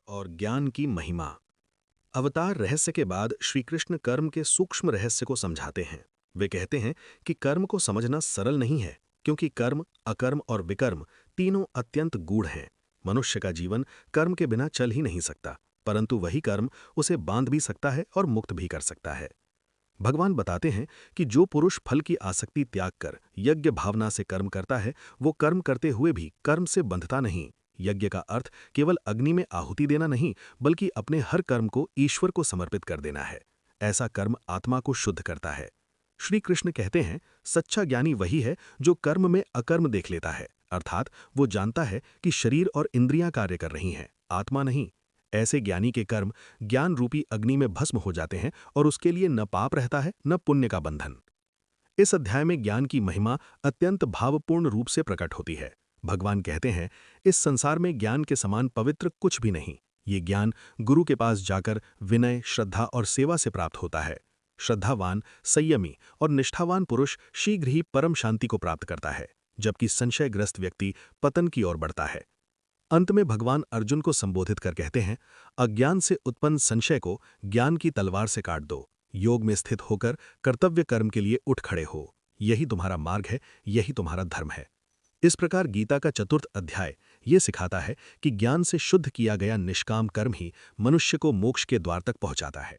और ज्ञान की महिमा। अवतार रहस्य के बाद श्री कृष्ण कर्म के सूक्ष्म रहस्य को समझाते हैं। वे कहते हैं कि कर्म को समझना सरल नहीं है, क्योंकि कर्म, अकर्म और विकर्म तीनों अत्यंत गूढ़ हैं। मनुष्य का जीवन कर्म के बिना चल ही नहीं सकता, परंतु वही कर्म उसे बांध भी सकता है और मुक्त भी कर सकता है। भगवान बताते हैं कि जो पुरुष फल की आसक्ति त्याग कर यज्ञ भावना से कर्म करता है, वो कर्म करते हुए भी कर्म से बंधता नहीं। यज्ञ का अर्थ केवल अग्नि में आहुति देना नहीं, बल्कि अपने हर कर्म को ईश्वर को समर्पित कर देना है। ऐसा कर्म आत्मा को शुद्ध करता है। श्री कृष्ण कहते हैं, सच्चा ज्ञानी वही है जो कर्म में अकर्म देख लेता है, अर्थात वो जानता है कि शरीर और इंद्रियां कार्य कर रही हैं, आत्मा नहीं। ऐसे ज्ञानी के कर्म ज्ञान रूपी अग्नि में भस्म हो जाते हैं और उसके लिए न पाप रहता है, न पुण्य का बंधन। इस अध्याय में ज्ञान की महिमा अत्यंत भावपूर्ण रूप से प्रकट होती है। भगवान कहते हैं, इस संसार में ज्ञान के समान पवित्र कुछ भी नहीं। ये ज्ञान गुरु के पास जाकर विनय, श्रद्धा और सेवा से प्राप्त होता है। श्रद्धावान, संयमी और निष्ठावान पुरुष शीघ्र ही परम शांति को प्राप्त करता है, जबकि संशयग्रस्त व्यक्ति पतन की ओर बढ़ता है। अंत में भगवान अर्जुन को संबोधित कर कहते हैं, अज्ञान से उत्पन्न संशय को ज्ञान की तलवार से काट दो। योग में स्थित होकर कर्तव्य कर्म के लिए उठ खड़े हो। यही तुम्हारा मार्ग है, यही तुम्हारा धर्म है। इस प्रकार गीता का चतुर्थ अध्याय ये सिखाता है कि ज्ञान से शुद्ध किया गया निष्काम कर्म ही मनुष्य को मोक्ष के द्वार तक पहुंचाता है।